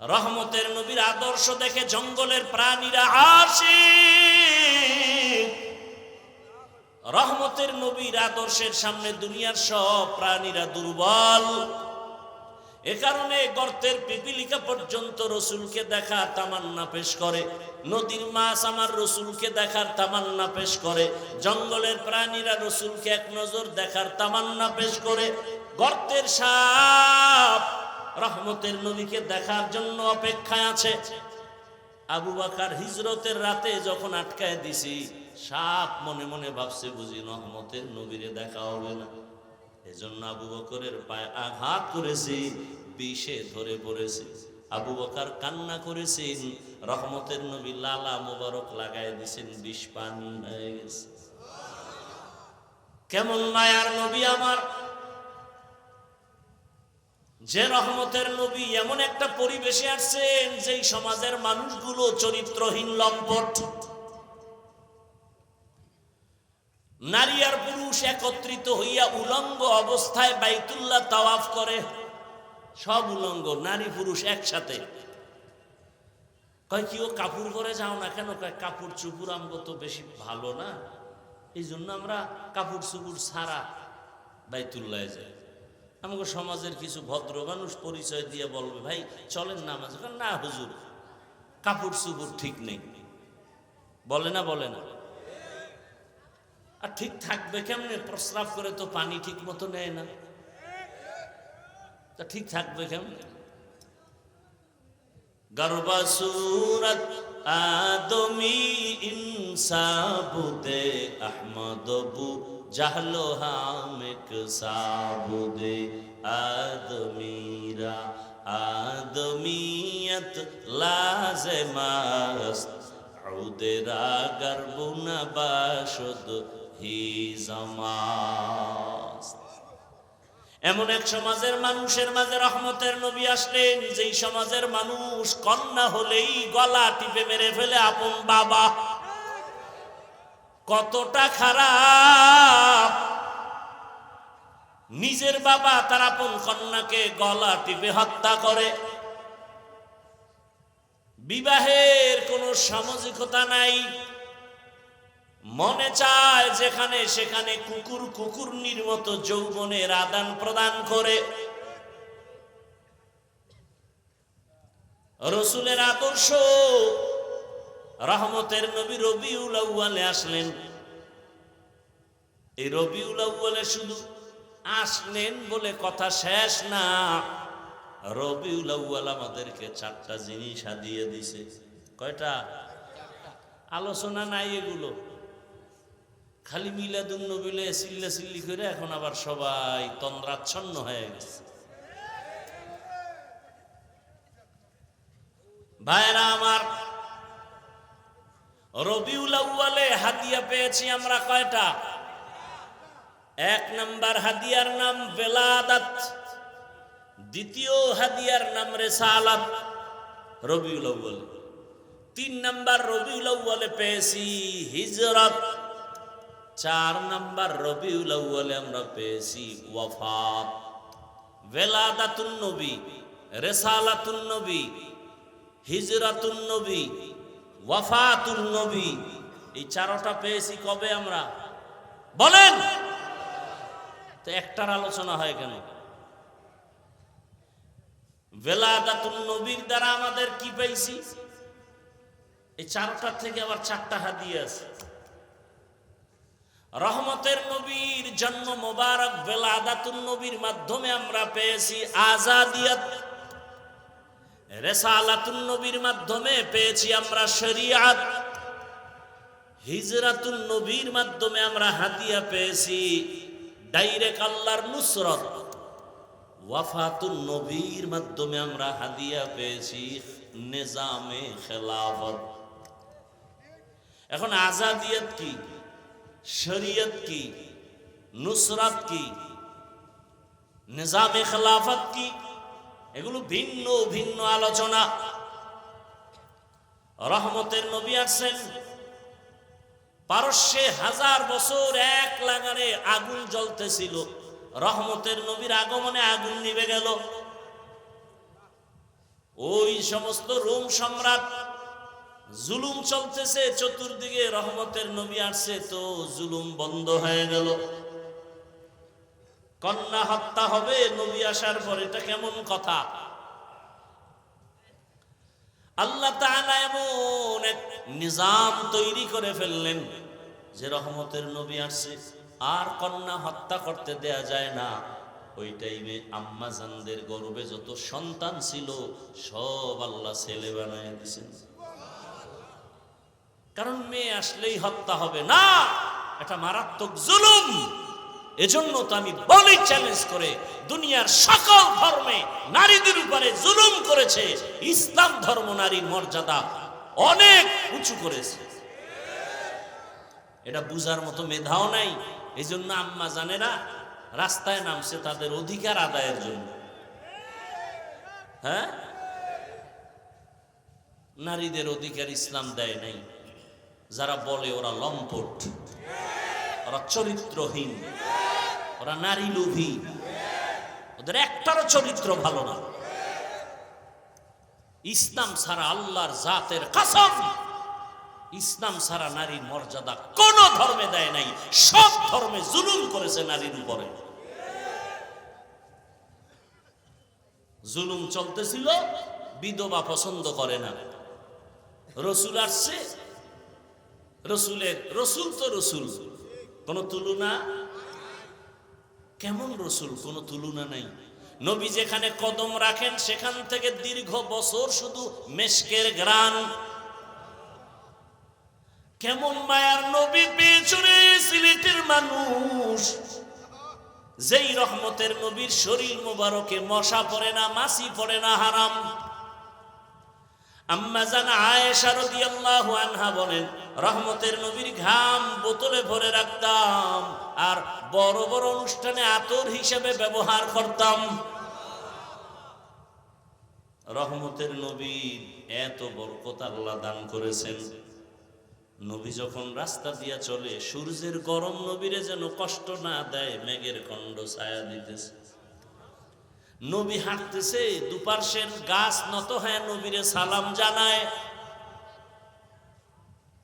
রহমতের নবীর আদর্শ দেখে জঙ্গলের প্রাণীরা আশিক। রহমতের নবীর আদর্শের সামনে দুনিয়ার সব প্রাণীরা দুর্বল। এ কারণে গর্তের পিপিলিকা পর্যন্ত রসুলকে দেখার তামান্না পেশ করে, নদীর মাছ আমার রসুলকে দেখার তামান্না পেশ করে, জঙ্গলের প্রাণীরা রসুলকে এক নজর দেখার তামান্না পেশ করে, গর্তের সাপ রহমতের নবীকে দেখার জন্য অপেক্ষায় আছে। আবু বকর হিজরতের রাতে যখন আটকায় দিছি, সাপ মনে মনে ভাবছে বুঝি রহমতের নবীরে দেখা হবে না, এজন্য আবু বকরের পায়ে আঘাত করেছি, বিষে ধরে পড়েছে। আবু বকর কান্না করেছেন, রহমতের নবী লালা মোবারক লাগায় দিয়েছেন, বিষ পানি হয়ে গেছে। কেমন মায়ার নবী আমার, যে রহমতের নবী এমন একটা পরিবেশে আসছেন যেই সমাজের মানুষগুলো চরিত্রহীন লম্পট। নারী আর পুরুষ একত্রিত হইয়া উলঙ্গ অবস্থায় বাইতুল্লাহ তাওয়াফ করে, সব উলঙ্গ, নারী পুরুষ একসাথে। কয় কি ও কাপড় পরে যাও না কেন? কয় কাপড় চুপুর আমগো তো বেশি ভালো না, এই জন্য আমরা কাপড় চুপুর ছাড়া বাইতুল্লাহ যাই। আমাকে সমাজের কিছু ভদ্র মানুষ পরিচয় দিয়ে বলবে, ভাই চলেন নামাজ। না হুজুর, কাপড় চুপুর ঠিক নেই। বলে না? বলে না? আর ঠিক থাকবে কেমনে? প্রস্রাব করে তো পানি ঠিক মতো নেয় না, তা ঠিক থাকবে কেমনে? গর্বা সুরত আদমি ইনসাবুদে আহমদবু জাহলো হামেক সাবুদে আদমিরা আদমিয়ত লাজমাস্ত উদেরা গর্বুনা বাসদ হি জামাস। এমন এক সমাজের মানুষের মাঝে রহমতের নবী আসলেন, যেই সমাজের মানুষ কন্যা হলেই গলা টিপে মেরে ফেলে আপন বাবা। কতটা খারাপ! নিজের বাবা তার আপন কন্যাকে গলা টিপে হত্যা করে। বিবাহের কোনো সামাজিকতা নাই, মনে চায় যেখানে সেখানে কুকুর কুকুরনির মতো যৌবনের আদান প্রদান করে। রসুলের আদর্শ, রহমতের নবী রবিউল আউয়ালে আসলেন। এই রবিউল আউয়ালে শুধু আসলেন বলে কথা শেষ না, রবিউল আউয়াল আমাদেরকে 4টা জিনিস হাদিয়ে দিছে। কয়টা? আলোচনা নাই এগুলো, খালি মিলাদুন নবীলে চিল্লা চিল্লি করে এখন আবার সবাই তন্দ্রাচ্ছন্ন হয়ে গেছে। ভাইরা আমার, রবিউল আউয়ালে হাদিয়া পেয়েছি আমরা কয়টা? 1 নাম্বার হাদিয়ার নাম বেলাদাত, দ্বিতীয় হাদিয়ার নাম রিসালাত রবিউল আউয়ালে। 3 নাম্বার রবিউল আউয়ালে পেয়েছি হিজরত। 4 নাম্বার রবিউল আউয়ালে আমরা পেয়েছি ওয়াফাত। বেলাদাতুন নবী, রিসালাতুন নবী, হিজরাতুন নবী, ওয়াফাতুন নবী, এই 4টা পেয়েছি কবে আমরা? বলেন তো, একটার আলোচনা হয় কেন? বেলাদাতুন নবীর দ্বারা আমাদের কি পেয়েছি? এই 4টার থেকে আবার 4টা হাদিয়া আছে। রহমতের নবীর জন্ম মোবারক বেলাদাতুন নবীর মাধ্যমে আমরা পেয়েছি আজাদিয়ত। রিসালাতুন নবীর মাধ্যমে পেয়েছি আমরা শরিয়ত। হিজরাতুন নবীর মাধ্যমে আমরা হাদিয়া পেয়েছি ডাইরেক্ট আল্লাহর নুসরত। ওয়াফাতুন নবীর মাধ্যমে আমরা হাদিয়া পেয়েছি নিজামে খেলাফত। এখন আজাদিয়ত কি, শরিয়ত কি, নুসরাত কি, নিজামে খেলাফত কি, এগুলো ভিন্ন ভিন্ন আলোচনা। রহমতের নবী আসছেন, পারস্যে 1000 বছর এক লাগারে আগুন জ্বলতেছিল, রহমতের নবীর আগমনে আগুন নিভে গেল। ওই সমস্ত রোম সম্রাট, জুলুম চলতেছে চতুর্দিকে, রহমতের নবী আসছে তো জুলুম বন্ধ হয়ে গেল। কন্যা হত্যা হবে নবী আসার পর, এটা কেমন কথা? আল্লাহ তাআলা এমন এক নিজাম তৈরি করে ফেললেন যে রহমতের নবী আসছে আর কন্যা হত্যা করতে দেয়া যায় না। ওই টাইমে আম্মা জানদের গর্ভে যত সন্তান ছিল সব আল্লাহ ছেলে বানায় দিয়েছেন, কারণ মেয়ে আসলেই হত্যা হবে না, এটা মারাত্মক জুলুম। এজন্য তো আমি বলি চ্যালেঞ্জ করে, দুনিয়ার সকল ধর্মে নারীদের উপরে জুলুম করেছে, ইসলাম ধর্ম নারীর মর্যাদা অনেক উঁচু করেছে। এটা বুঝার মতো মেধাও নাই। এই জন্য আম্মা জানেরা রাস্তায় নামছে তাদের অধিকার আদায়ের জন্য। হ্যাঁ, নারীদের অধিকার ইসলাম দেয় নাই। যারা বলে ওরা লম্পট, ওরা চরিত্রহীন, ওরা নারী লোভী, ওদের একটারও চরিত্র ভালো না। ইসলাম ছাড়া, আল্লাহর জাতের কসম, ইসলাম ছাড়া নারীর মর্যাদা কোন ধর্মে দেয় নাই। সব ধর্মে জুলুম করেছে নারীর উপরে। জুলুম চলতেছিল, বিধবা পছন্দ করে না। রসুল আসছে, রসুল তো রসুল, কোন তুলনা। কেমন রসুল? কোন তুলনা নাই। নবী যেখানে কদম রাখেন সেখান থেকে দীর্ঘ বছর শুধু মেশকের ঘ্রাণ। কেমন মায়ার নবী পেছনে সিলেটের মানুষ, যেই রহমতের নবীর শরীর মোবারকে মশা পড়ে না, মাছি পড়ে না, হারাম। আম্মা জান আয়েশা রাদিয়াল্লাহু আনহা বলেন, রহমতের নবীর ঘাম বোতলে ভরে রাখতাম আর বড় বড় অনুষ্ঠানে আতর হিসেবে ব্যবহার করতাম। রহমতের নবীর এত বরকত আল্লাহ দান করেছেন। নবী যখন রাস্তা দিয়া চলে, সূর্যের গরম নবীরে যেন কষ্ট না দেয়, মেঘের খণ্ড ছায়া দিতেছে। নবী হাঁটতেছে, দুপার্শ্বের গাছ নত হয়ে নবীরে সালাম জানায়।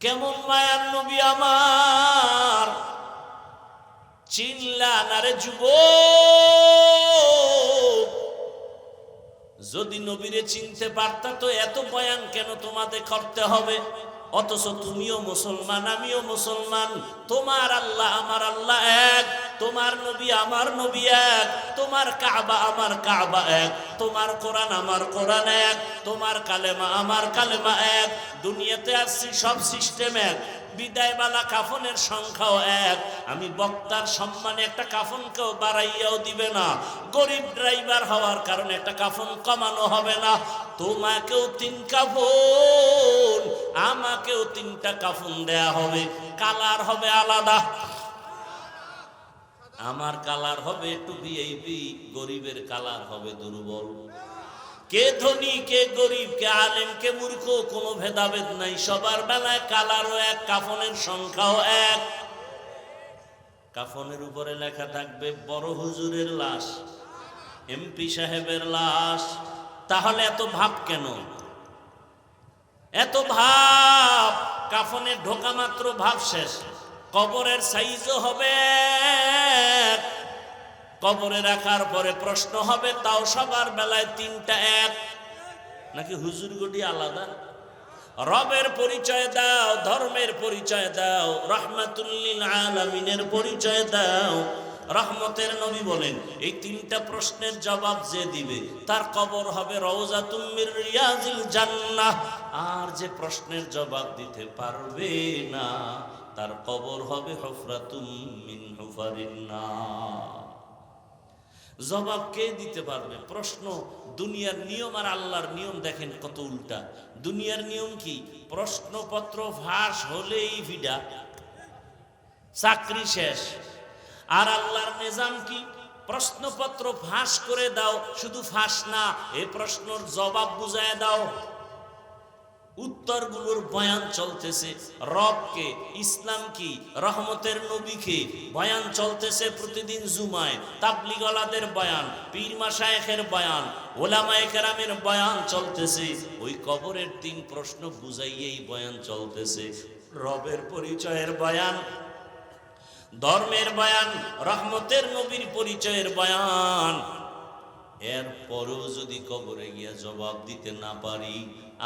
কেমন মায়ার নবী আমার! চিনলা না রে যুবক? যদি নবীরে চিনতে পারতা তো এত বয়ান কেন তোমাদের করতে হবে? অথচ তুমিও মুসলমান, আমিও মুসলমান। তোমার আল্লাহ আমার আল্লাহ এক, তোমার নবী আমার নবী এক, তোমার কাবা আমার কাবা এক, তোমার কোরআন আমার কোরআন এক, তোমার কালেমা আমার কালেমা এক। দুনিয়াতে আসছি সব সিস্টেম এক, বিদায়বালা কাফনের সংখ্যাও এক। আমি বক্তার সম্মানে একটা কাফনকেও বাড়াইয়াও দিবে না, গরিব ড্রাইভার হওয়ার কারণে একটা কাফন কমানো হবে না। তোমাকেও 3 কাফন, আমাকেও 3টা কাফন দেয়া হবে। কালার হবে আলাদা, আমার কালার হবে একটু ভিআইপি, গরিবের কালার হবে দুর্বল। কে ধনী কে গরিব, কে আলেম কে মূর্খ, কোনো ভেদাভেদ নাই। সবার বেলায় কালারও এক, কাফনের সংখ্যাও এক। কাফনের উপরে লেখা থাকবে বড় হুজুরের লাশ, এমপি সাহেবের লাশ। তাহলে এত ভাব কেন? এত ভাব? কাফনে ঢোকা মাত্র ভাব শেষ। কবরের সাইজও হবে, কবরে রাখার পরে প্রশ্ন হবে, তাও সবার বেলায় 3টা এক, নাকি হুজুর গটি আলাদা? রবের পরিচয় দাও, ধর্মের পরিচয় দাও, রাহমাতুল লিল আলামিনের পরিচয় দাও। রহমতের নবী বলেন, এই 3টা প্রশ্নের জবাব যে দিবে তার কবর হবে রওজাতুম মির রিয়াজিল জান্নাহ। আর যে প্রশ্নের জবাব দিতে পারবে না তার কবর হবে হুফরাতুম মিন হুফারিন নার। জবাব কে দিতে পারবে? প্রশ্ন। দুনিয়ার নিয়ম আর আল্লাহর নিয়ম দেখেন কত উল্টা। দুনিয়ার নিয়ম কি? প্রশ্নপত্র ফাঁস হলেই ভিডা, চাকরি শেষ। আর আল্লাহর নিজাম কি? প্রশ্নপত্র ফাঁস করে দাও, শুধু ফাঁস না, এই প্রশ্নের জবাব বুঝায় দাও। উত্তরগুলোর বয়ান চলতেছে, রবকে, ইসলাম কি, রহমতের নবীকে বয়ান চলতেছে প্রতিদিন জুমায়, তাবলিগওয়ালাদের বয়ান, পীর মাশায়েখের বয়ান, ওলামায়ে কেরামের বয়ান চলতেছে। ওই কবরের 3 প্রশ্ন বুঝাইয়েই বয়ান চলতেছে। রবের পরিচয়ের বয়ান, ধর্মের বয়ান, রহমতের নবীর পরিচয়ের বয়ান। এরপরেও যদি কবরে গিয়া জবাব দিতে না পারি,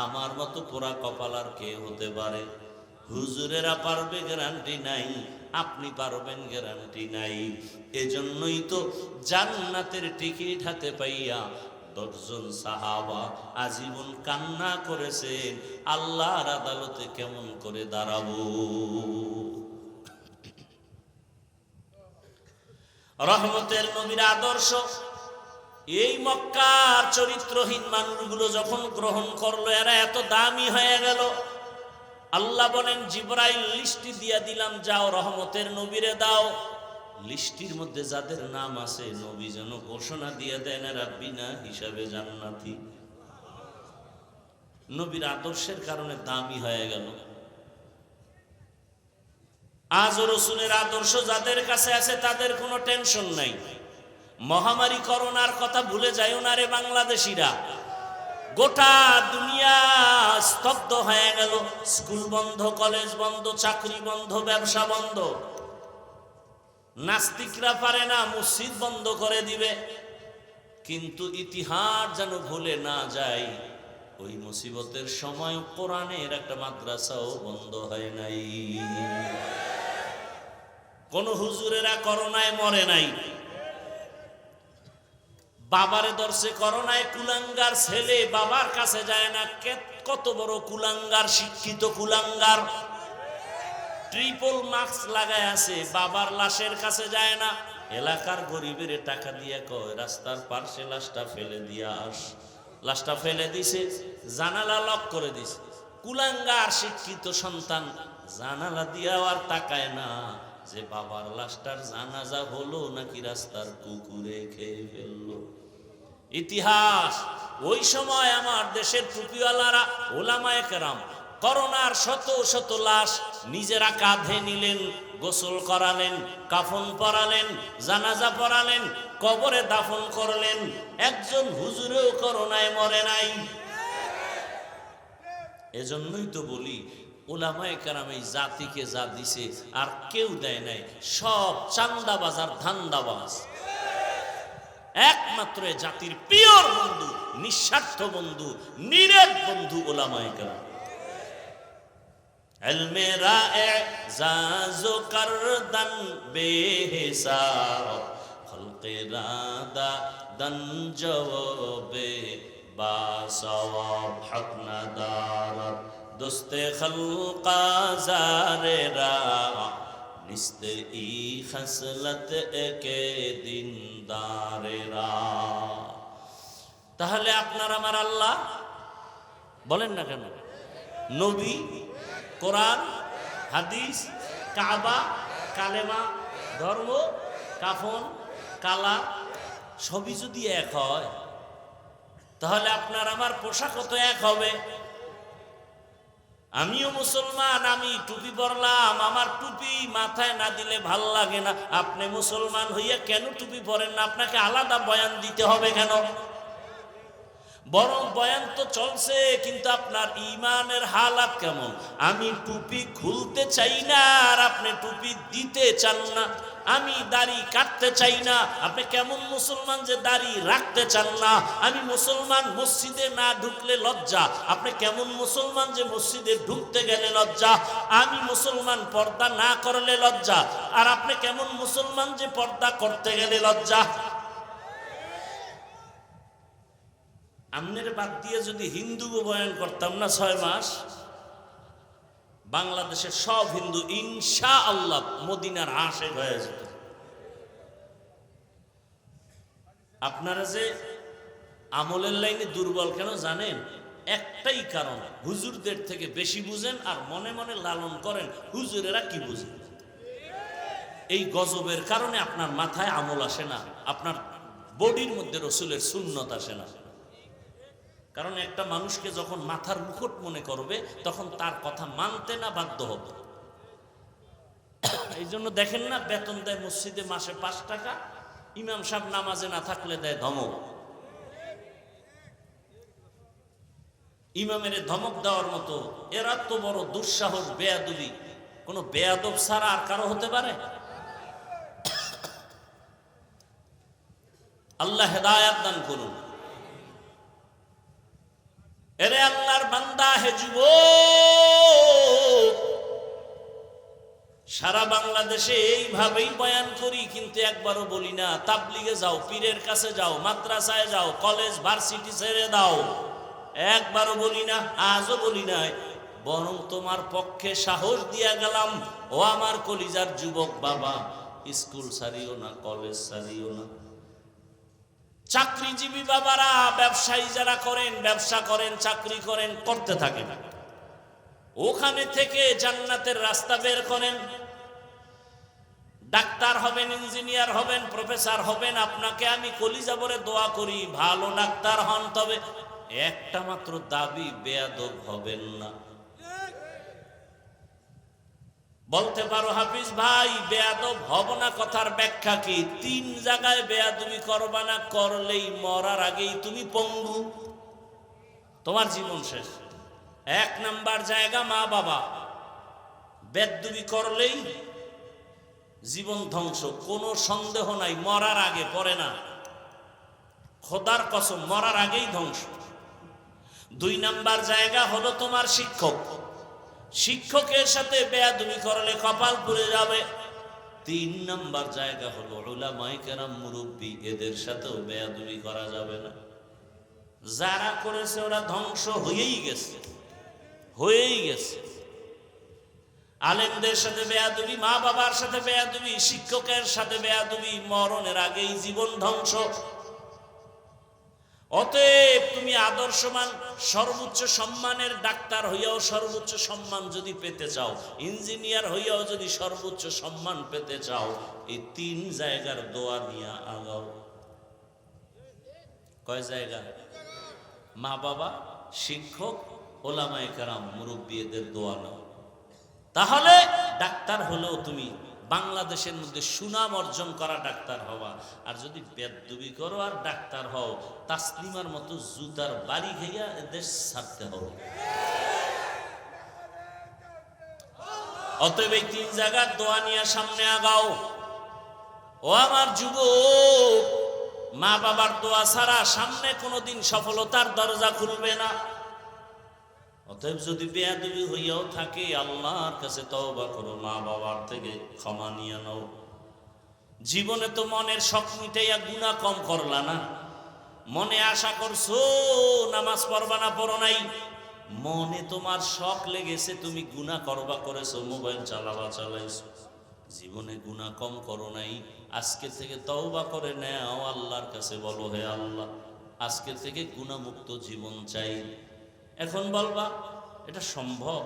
আমার মতো পোড়া কপাল আর কে হতে পারে? হুজুরেরা পারবে গ্যারান্টি নাই, আপনি পারবেন গ্যারান্টি নাই। এজন্যই তো জান্নাতের টিকিট হাতে পাইয়া 10 জন সাহাবা আজীবন কান্না করেছেন, আল্লাহর আদালতে কেমন করে দাঁড়াবো। রহমতের নবীর আদর্শ এই মক্কার চরিত্রহীন মানুষগুলো যখন গ্রহণ করলো, এরা এত দামি হয়ে গেল। আল্লাহ বলেন, জিবরাইল লিস্টি দিয়া দিলাম, যাও রহমতের নবীরে দাও। লিস্টির মধ্যে যাদের নাম আছে, নবী যেন ঘোষণা দিয়ে দেন এরা বিনা হিসাবে জান্নাতি। নবীর আদর্শের কারণে দামি হয়ে গেল। আজ রাসূলের আদর্শ যাদের কাছে আছে তাদের কোনো টেনশন নাই। মহামারী করোনার কথা ভুলে যাইও না রে বাংলাদেশিরা। গোটা দুনিয়া স্তব্ধ হয়ে গেল, স্কুল বন্ধ, কলেজ বন্ধ, চাকরি বন্ধ, ব্যবসা বন্ধ। নাস্তিকরা পারে না, মসজিদ বন্ধ করে দিবে। কিন্তু ইতিহাস যেন ভুলে না যায়, ওই মুসিবতের সময় কোরআনের একটা মাদ্রাসাও বন্ধ হয় নাই। কোন হুজুরেরা করোনায় মরে নাই। বাবারে ধরছে করোনায়, কুলাঙ্গার ছেলে বাবার কাছে যায় না। কত বড় কুলাঙ্গার, শিক্ষিত কুলাঙ্গার, ট্রিপল মাস্ক লাগায় আছে, বাবার লাশের কাছে যায় না। এলাকার গরিবের টাকা দিয়ে কয় রাস্তার পাশে লাশটা ফেলে দিয়া আস। লাশটা ফেলে দিছে, জানালা লক করে দিছে। কুলাঙ্গার শিক্ষিত সন্তান জানালা দিয়াও আর তাকায় না যে বাবার লাশটার জানাজা হলো নাকি রাস্তার কুকুরে খেয়ে ফেললো। ইতিহাস ওই সময় আমার দেশের টুপিওয়ালারা, ওলামায়ে কেরাম করোনার শত শত লাশ নিজেরা কাঁধে নিলেন, গোসল করালেন, কাফন পরালেন, জানাজা পড়ালেন, কবরে দাফন করলেন। একজন হুজুরেও করোনায় মরে নাই। এজন্যই তো বলি, ওলামায়ে কেরাম এই জাতিকে যা দিছে আর কেউ দেয় নাই। সব চান্দাবাজ আর ধান্দাবাজ। একমাত্র জাতির পিওর বন্ধু, নিঃস্বার্থ বন্ধু, নিরেট বন্ধু ওলামায়ে কেরাম। ইলমে রা'জাজো করদান বেহিসাব, খলকে রাদা দান জওবে বা সওয়াব, হক নাদারত দোস্তে খলকা জারেরা, নিস্তে ই খসলত কে দিনদারেরা। তাহলে আপনার আমার আল্লাহ বলেন না কেন? নবী, কোরআন, হাদিস, কাবা, কালেমা, ধর্ম, কাফন, কালা সবই যদি এক হয়, তাহলে আপনার আমার পোশাকও তো এক হবে। আমিও মুসলমান, আমি টুপি পরলাম, আমার টুপি মাথায় না দিলে ভাল লাগে না। আপনি মুসলমান হইয়া কেন টুপি পরেন না? আপনাকে আলাদা বয়ান দিতে হবে কেন? বরং বয়ান তো চলছে, কিন্তু আপনার ঈমানের হালাত কেমন? আমি টুপি খুলতে চাই না আর আপনি টুপি দিতে চান না। আমি দাড়ি কাটতে চাই না, আপনি কেমন মুসলমান যে দাড়ি রাখতে চান না। আমি মুসলমান, মসজিদে না ঢুকলে লজ্জা, আপনি কেমন মুসলমান যে মসজিদে ঢুকতে গেলে লজ্জা। আমি মুসলমান, পর্দা না করলে লজ্জা, আর আপনি কেমন মুসলমান যে পর্দা করতে গেলে লজ্জা। আমনের বাদ দিয়ে যদি হিন্দু বয়ান করতাম না 6 মাস, বাংলাদেশের সব হিন্দু ইনশাআল্লাহ মদিনার আশিক হয়ে যেত। আপনারা যে আমলের লাইনে দুর্বল কেন জানেন? একটাই কারণ, হুজুরদের থেকে বেশি বুঝেন আর মনে মনে লালন করেন হুজুরেরা কি বুঝে। এই গজবের কারণে আপনার মাথায় আমল আসে না, আপনার বডির মধ্যে রসুলের সুন্নত আসে না। কারণ একটা মানুষকে যখন মাথার মুকুট মনে করবে তখন তার কথা মানতে না বাধ্য হবে। এই জন্য দেখেন না, বেতন দেয় মসজিদে মাসে 5 টাকা, ইমাম সাহেব নামাজে না থাকলে দেয় ধমক। ইমামের ধমক দেওয়ার মতো এরা তো বড় দুঃসাহস, বেয়াদবি কোন বেয়াদব ছাড়া আর কারো হতে পারে? আল্লাহ হেদায়াত দান করুন। এরে আল্লাহর বান্দা, হে যুবক, সারা বাংলাদেশে এইভাবেই বয়ান করি, কিন্তু একবারও বলি না তাবলিগে যাও, পীরের কাছে যাও, মাদ্রাসায় যাও, কলেজ ভার্সিটি ছেড়ে দাও। একবারও বলি না, আজও বলি নাই। বরং তোমার পক্ষে সাহস দিয়া গেলাম, ও আমার কলিজার যুবক বাবা, স্কুল ছাড়িও না, কলেজ ছাড়িও না। চাকরিজীবী বাবারা, ব্যবসায়ী যারা করেন, ব্যবসা করেন, চাকরি করেন, করতে থাকেন, ওখানে থেকে জান্নাতের রাস্তা বের করেন। ডাক্তার হবেন, ইঞ্জিনিয়ার হবেন, প্রফেসর হবেন, আপনাকে আমি কলিজা ভরে দোয়া করি ভালো ডাক্তার হন। তবে একটা মাত্র দাবি, বেয়াদব হবেন না। বলতে পারো হাফিজ ভাই বেয়াদব হব না, কথার ব্যাখ্যা কি? 3 জায়গায় বেয়াদবি করবা না, করলেই মরার আগেই তুমি পঙ্গু, তোমার জীবন শেষ। 1 নাম্বার জায়গা মা বাবা, বেয়াদবি করলেই জীবন ধ্বংস, কোনো সন্দেহ নাই। মরার আগে, পরে না, খোদার কসম মরার আগেই ধ্বংস। 2 নাম্বার জায়গা হলো তোমার শিক্ষক, শিক্ষকের সাথে বেয়াদবি করলে কপাল পুড়ে যাবে। 3 নাম্বার জায়গা হলো উলামায়ে কেরাম, মুরব্বী, এদের সাথেও বেয়াদবি করা যাবে না। যারা করেছে ওরা ধ্বংস হয়েই গেছে, হয়েই গেছে। আলেমদের সাথে বেয়াদবি, মা বাবার সাথে বেয়াদবি, শিক্ষকের সাথে বেয়াদবি, মরণের আগেই জীবন ধ্বংস। অতএব তুমি আদর্শমান, সর্বোচ্চ সম্মানের ডাক্তার হইয়াও সর্বোচ্চ সম্মান যদি পেতে চাও, ইঞ্জিনিয়ার হইয়াও যদি সর্বোচ্চ সম্মান পেতে চাও, এই 3 জায়গার দোয়া নিয়ে আগাও। কয় জায়গা? মা বাবা, শিক্ষক, ওলামায়ে কেরাম, মুরব্বী, এদের দোয়া নাও। তাহলে ডাক্তার হলেও তুমি বাংলাদেশের মধ্যে সুনাম অর্জন করা ডাক্তার হওয়া। আর যদি বেয়াদবি করো আর ডাক্তার হও, তাসলিমার মতো জুতার বাড়ি খাইয়া দেশ ছাড়তে হবে। অতএব এই 3 জায়গার দোয়া নিয়ে সামনে আগাও। ও আমার যুবক, মা বাবার দোয়া ছাড়া সামনে কোনোদিন সফলতার দরজা খুলবে না। অতএব যদি বেয়াদবি হইয়াও থাকে, আল্লাহর কাছে তওবা করো, মা বাবার থেকে ক্ষমা নিয়ে নাও। জীবনে তো মনের শখ মিটাইয়া গুনাহ কম করলা না। মনে আশা করছো নামাজ পড়বা না, পড়ো নাই। মনে তোমার শখ লেগেছে, তুমি গুনাহ করবা, করেছো, মোবাইল চালাবা, চালাইছো, জীবনে গুনাহ কম করো নাই। আজকে থেকে তওবা করে নাও, আল্লাহর কাছে বলো, হে আল্লাহ, আজকে থেকে গুনাহমুক্ত জীবন চাই। এখন বলবা এটা সম্ভব?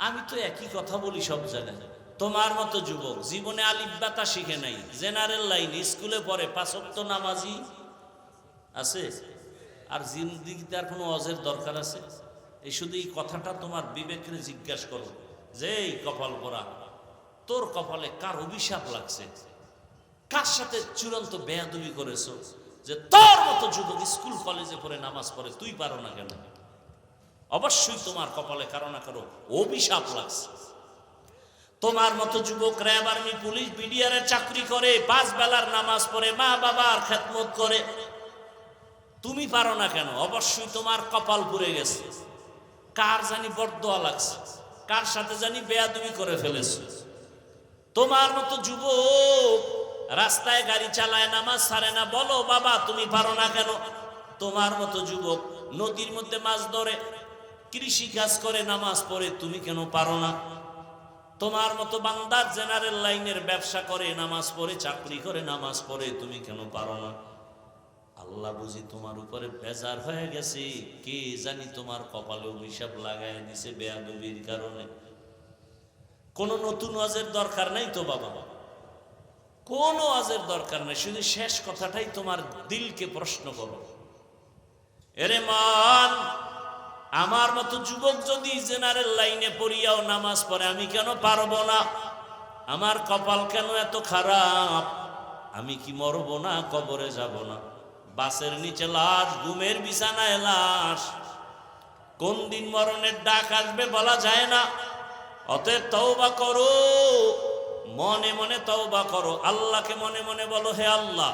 আমি তো একই কথা বলি সব জায়গায়। তোমার মতো যুবক জীবনে আলিফ বাতা শিখে নাই, জেনারেল লাইন, স্কুলে পড়ে, 5 ওয়াক্ত নামাজি আছে, আর জিন্দেগিতে আর কোনো ওয়াজের দরকার আছে? এই শুধু এই কথাটা তোমার বিবেককে জিজ্ঞাসা করো যে, এই কপাল পরা, তোর কপালে কার অভিশাপ লাগছে? কার সাথে চূড়ান্ত বেয়াদবি করেছো যে তোর মতো যুবক স্কুল কলেজে পড়ে নামাজ পড়ে, তুই পারো না কেন? অবশ্যই তোমার কপালে কারো না কারো অভিশাপ লাগছে। তোমার মতো যুবক র্যাব, আর্মি, পুলিশ, বিডিআর চাকরি করে, 5 বেলার নামাজ পড়ে, মা বাবার খেদমত করে, তুমি পারো না কেন? অবশ্যই তোমার কপাল পুড়ে গেছে। কার জানি বরদোয়া লাগছে, কার সাথে জানি বেয়াদবি করে ফেলেছে। তোমার মতো যুবক রাস্তায় গাড়ি চালায়, নামাজ ছাড়ে না, বলো বাবা তুমি পারো না কেন? তোমার মতো যুবক নদীর মধ্যে মাছ ধরে, কৃষি কাজ করে, নামাজ পড়ে, তুমি কেন পারো না? তোমার মতো বান্দার জেনারেল লাইনের ব্যবসা করে, নামাজ পড়ে, চাকরি করে, নামাজ পড়ে, তুমি কেন পারো না? আল্লাহ বুঝি তোমার উপরে বেজার হয়ে গেছে, কে জানি তোমার কপালে অভিশাপ লাগায় দিছে বেয়াদবির কারণে। কোনো নতুন ওয়াজের দরকার নাই তো বাবা, কোনো ওয়াজের দরকার নাই। শুধু শেষ কথাটাই তোমার দিলকে প্রশ্ন করো, এরে মন, আমার মতো যুবক যদি জেনারেল লাইনে পড়িয়াও নামাজ পড়ে, আমি কেন পারবো না? আমার কপাল কেন এত খারাপ? আমি কি মরবো না? কবরে যাব না? বাসের নিচে লাশ, ঘুমের বিছানায় লাশ। কোন দিন মরণের ডাক আসবে বলা যায় না। অতএব তওবা করো, মনে মনে তওবা করো। আল্লাহকে মনে মনে বলো, হে আল্লাহ,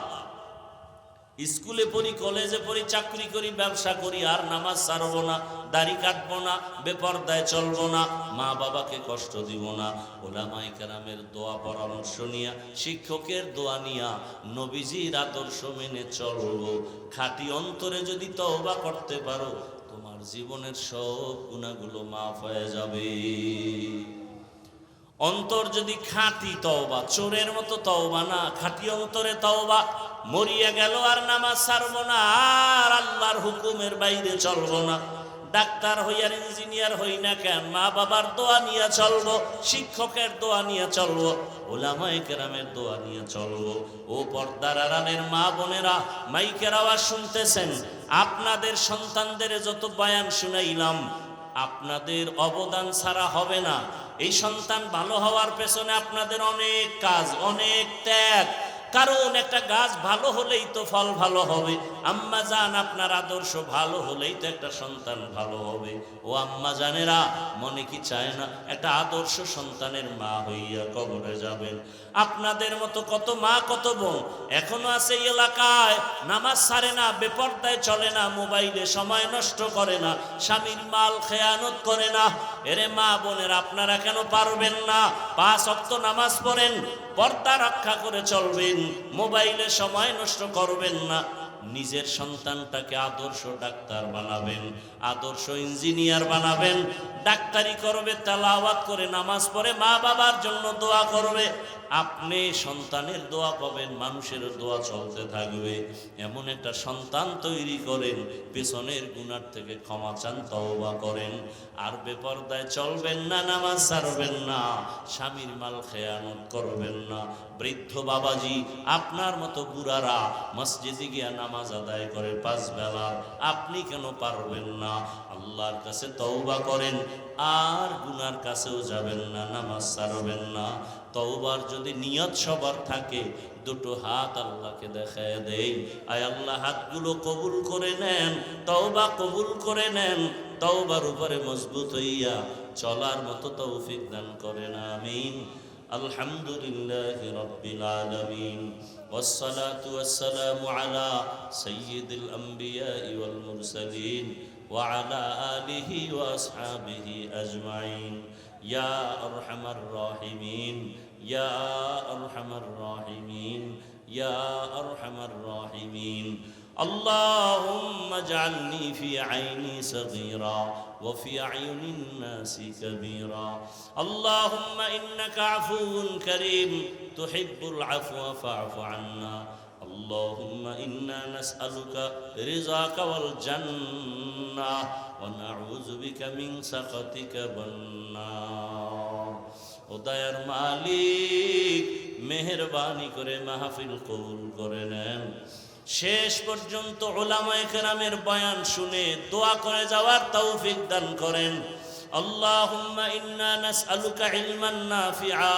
স্কুলে পড়ি, কলেজে পড়ি, চাকরি করি, ব্যবসা করি, আর নামাজ ছাড়বো না, দাড়ি কাটবো না, বেপরদায় চলবো না, মা বাবাকে কষ্ট দিব না। ওলামায়ে কেরামের দোয়া পরামর্শ নিয়া, শিক্ষকের দোয়া নিয়া, নবীজির আদর্শ মেনে চলবো। খাঁটি অন্তরে যদি তওবা করতে পারো, তোমার জীবনের সব গুনাহগুলো মাফ হয়ে যাবে। অন্তর যদি খাঁটি তওবা, চোরের মতো তওবা না, খাঁটি অন্তরে তওবা, মরিয়া গেল আর নামাজ ছাড়বো না, আর আল্লাহর হুকুমের বাইরে চলবো না। ডাক্তার হই আর ইঞ্জিনিয়ার হই না কেন, মা বাবার দোয়া নিয়ে চলবো, শিক্ষকের দোয়া নিয়ে চলবো, ওলামায়ে কেরামের দোয়া নিয়ে চলবো। ও পর্দার আড়ালের মা বোনেরা, মাইকের আওয়াজ শুনতেছেন, আপনাদের সন্তানদের যত বয়ান শুনাইলাম, আপনাদের অবদান ছাড়া হবে না। এই সন্তান ভালো হওয়ার পেছনে আপনাদের অনেক কাজ, অনেক ত্যাগ। কারণ একটা গাছ ভালো হলেই তো ফল ভালো হবে। আম্মা জান, আপনার আদর্শ ভালো হলেই তো একটা সন্তান ভালো হবে। ও আম্মা জানেরা, মনে কি চায় না একটা আদর্শ সন্তানের মা হইয়া কবরে যাবেন? আপনাদের মতো কত মা, কত বোন এখনো আছে এই এলাকায়, নামাজ ছাড়ে না, বেপরদায় চলে না, মোবাইলে সময় নষ্ট করে না, স্বামীর মাল খেয়ানত করে না। এরে মা বোনের, আপনারা কেন পারবেন না? 5 ওয়াক্ত নামাজ পড়েন, পর্দা রক্ষা করে চলবেন, মোবাইলে সময় নষ্ট করবেন না। নিজের সন্তানটাকে আদর্শ ডাক্তার বানাবেন, আদর্শ ইঞ্জিনিয়ার বানাবেন, ডাক্তারি করবে, তেলাওয়াত করে নামাজ পড়ে মা বাবার জন্য দোয়া করবে। আপনি সন্তানের দোয়া পাবেন, মানুষের দোয়া চলতে থাকবে। এমন একটা সন্তান তৈরি করেন, পেছনের গুনার থেকে ক্ষমা চান, তওবা করেন। আর বেপরদায় চলবেন না, নামাজ ছাড়বেন না, স্বামীর মাল খেয়ানত করবেন না। বৃদ্ধ বাবাজি, আপনার মতো বুড়ারা মসজিদে গিয়া নামাজ আদায় করে 5 বেলা, আপনি কেন পারবেন না? আল্লাহর কাছে তওবা করেন, আর গুনার কাছেও যাবেন না, নামাজ ছাড়বেন না। তওবার যদি নিয়ত সবার থাকে, দুটো হাত আল্লাহকে দেখায় দেই, আয় আল্লাহ, হাতগুলো কবুল করে নেন, তওবা কবুল করে নেন, তওবার উপরে মজবুত হইয়া চলার মতো তৌফিক দান করেন, আমিন। আলহামদুলিল্লাহি রাব্বিল আলামিন, ওয়াসসালাতু ওয়াসসালামু আলা সাইয়্যিদিল আমবিয়াই ওয়াল মুরসালিন ওয়া আলা আলিহি ওয়া আসহাবিহি আজমাইন। ইয়া আরহামার রাহিমিন, ইয়া আরহামার রাহিমিন, ইয়া আরহামার রাহিমিন। اللهم اجعلني في عيني صغيرا وفي أعين الناس كبيرا. اللهم إنك عفو كريم تحب العفو فاعف عنا. اللهم إنا نسألك رضاك والجنة ونعوذ بك من سخطك والنار. ও দয়ার মালিক, মেহেরবানি করে মাহফিল কবুল করে নেন। শেষ পর্যন্ত উলামায়ে কেরামের বয়ান শুনে দোয়া করে যাওয়ার তৌফিক দান করেন। আল্লাহুম্মা ইন্না নাসআলুকা ইলমান নাফিআ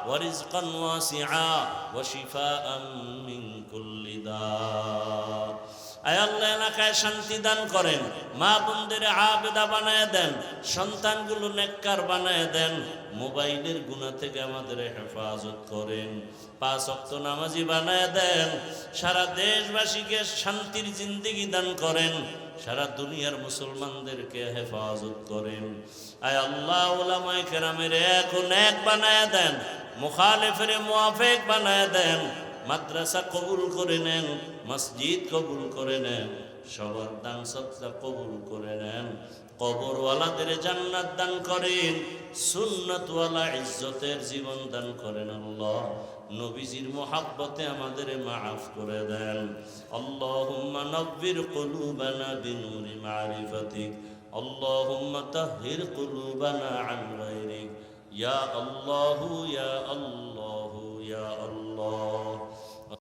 ওয়া রিজকান ওয়াসিআ ওয়া শিফাআন মিন কুল্লি দা। আয় আল্লাহ, এলাকায় শান্তি দান করেন, মা বোনদের আবেদা বানায় দেন, সন্তানগুলো নেককার বানায় দেন, মোবাইলের গুনাহ থেকে আমাদের হেফাজত করেন, 5 ওয়াক্ত নামাজি বানায় দেন, সারা দেশবাসীকে শান্তির জিন্দেগি দান করেন, সারা দুনিয়ার মুসলমানদেরকে হেফাজত করেন। আয় আল্লাহ, উলামায়ে কেরামের এক ও নেক বানায় দেন, মুখালিফের মুওয়াফিক বানায় দেন, মাদ্রাসা কবুল করে নেন, মসজিদ কবুল করে নেন, সবার দান সদকা কবুল করে নেন। কবরওয়ালাদের জান্নাত দান করেন, সুন্নতওয়ালা ইজ্জতের জীবন দান করেন। আল্লাহ, নবীজির মুহাব্বতে আমাদের মাফ করে দেন। আল্লাহুম্মা নব্বির কুলুবানা বিনুরি মারিফাতিক, আল্লাহুম্মা তাহহির কুলুবানা আন গায়রিক। ইয়া আল্লাহু ইয়া আল্লাহু ইয়া আল্লাহ।